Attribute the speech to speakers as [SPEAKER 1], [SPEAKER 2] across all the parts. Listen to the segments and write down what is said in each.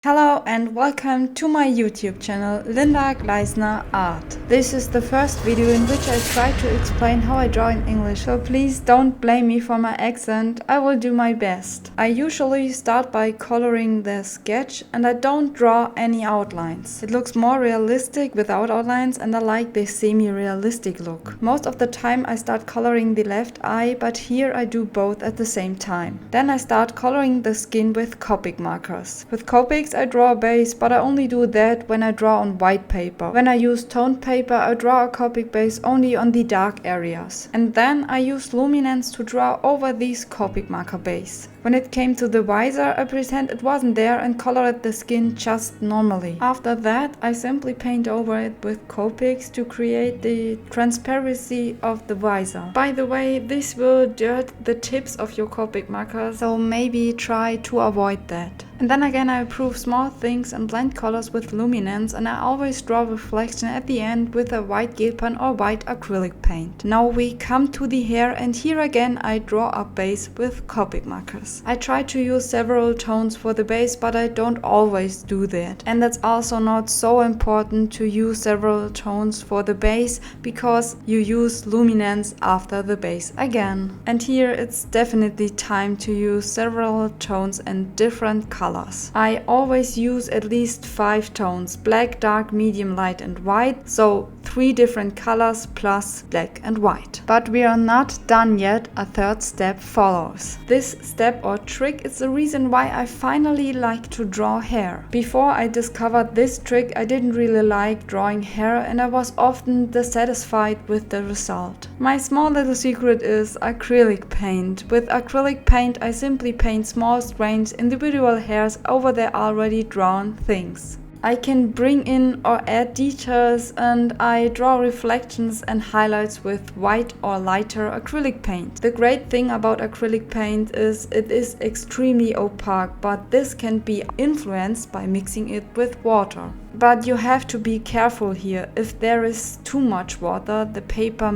[SPEAKER 1] Hello and welcome to my YouTube channel Linda Gleisner Art. This is the first video in which I try to explain how I draw in English, so please don't blame me for my accent, I will do my best. I usually start by coloring the sketch and I don't draw any outlines. It looks more realistic without outlines and I like the semi-realistic look. Most of the time I start coloring the left eye, but here I do both at the same time. Then I start coloring the skin with Copic markers. With Copics I draw a base, but I only do that when I draw on white paper. When I use toned paper, I draw a Copic base only on the dark areas. And then I use luminance to draw over these Copic marker base. When it came to the visor, I pretend it wasn't there and colored the skin just normally. After that, I simply paint over it with Copics to create the transparency of the visor. By the way, this will dirt the tips of your Copic marker, so maybe try to avoid that. And then again I improve small things and blend colors with luminance, and I always draw reflection at the end with a white gel pen or white acrylic paint. Now we come to the hair, and here again I draw a base with Copic markers. I try to use several tones for the base, but I don't always do that. And that's also not so important to use several tones for the base, because you use luminance after the base again. And here it's definitely time to use several tones and different colors. I always use at least 5 tones: black, dark, medium, light and white, so 3 different colors plus black and white. But we are not done yet, a third step follows. This step or trick is the reason why I finally like to draw hair. Before I discovered this trick, I didn't really like drawing hair and I was often dissatisfied with the result. My small little secret is acrylic paint. With acrylic paint I simply paint small strange individual hairs over the already drawn things. I can bring in or add details, and I draw reflections and highlights with white or lighter acrylic paint. The great thing about acrylic paint is it is extremely opaque, but this can be influenced by mixing it with water. But you have to be careful here. If there is too much water, the paper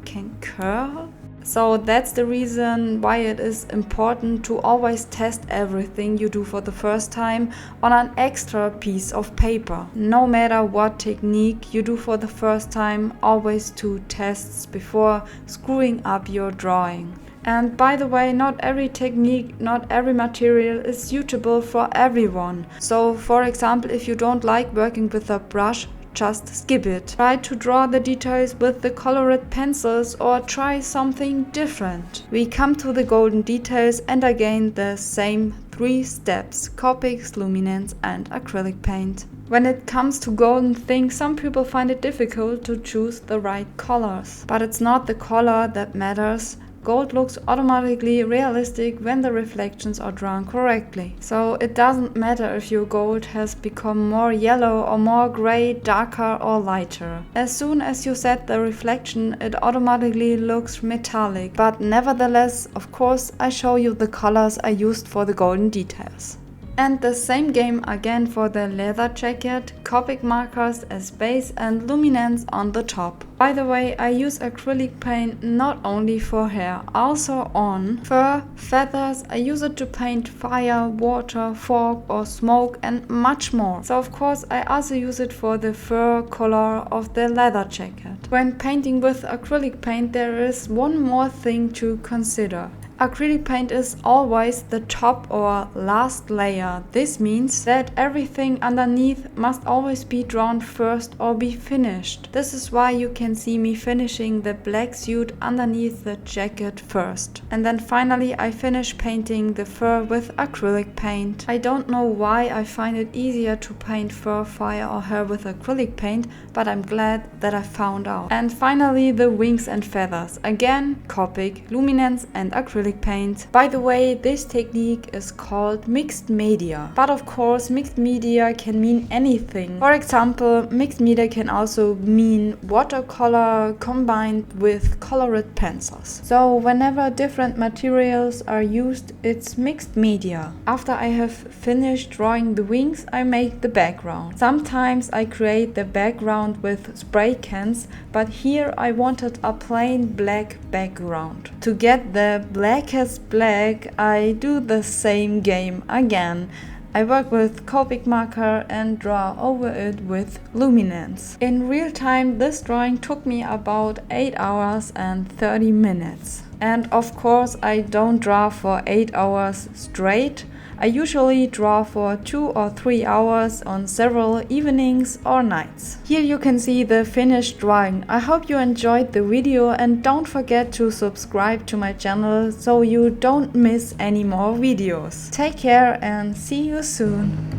[SPEAKER 1] can curl. So that's the reason why it is important to always test everything you do for the first time on an extra piece of paper. No matter what technique you do for the first time, always do tests before screwing up your drawing. And by the way, not every technique, not every material is suitable for everyone. So for example, if you don't like working with a brush, just skip it. Try to draw the details with the colored pencils or try something different. We come to the golden details and again the same 3 steps: Copics, luminance and acrylic paint. When it comes to golden things, some people find it difficult to choose the right colors. But it's not the color that matters. Gold looks automatically realistic when the reflections are drawn correctly. So it doesn't matter if your gold has become more yellow or more gray, darker or lighter. As soon as you set the reflection, it automatically looks metallic. But nevertheless, of course, I show you the colors I used for the golden details. And the same game again for the leather jacket: Copic markers as base and luminance on the top. By the way, I use acrylic paint not only for hair, also on fur, feathers. I use it to paint fire, water, fog or smoke and much more. So of course I also use it for the fur color of the leather jacket. When painting with acrylic paint, there is one more thing to consider. Acrylic paint is always the top or last layer. This means that everything underneath must always be drawn first or be finished. This is why you can see me finishing the black suit underneath the jacket first. And then finally I finish painting the fur with acrylic paint. I don't know why I find it easier to paint fur, fire or hair with acrylic paint, but I'm glad that I found out. And finally the wings and feathers. Again, Copic, luminance and acrylic paint. By the way, this technique is called mixed media. But of course, mixed media can mean anything. For example, mixed media can also mean watercolor combined with colored pencils. So whenever different materials are used, it's mixed media. After I have finished drawing the wings, I make the background. Sometimes I create the background with spray cans, but here I wanted a plain black background. To get the blackest black, I do the same game again. I work with Copic marker and draw over it with luminance. In real time, this drawing took me about 8 hours and 30 minutes. And of course, I don't draw for 8 hours straight. I usually draw for 2 or 3 hours on several evenings or nights. Here you can see the finished drawing. I hope you enjoyed the video and don't forget to subscribe to my channel so you don't miss any more videos. Take care and see you soon.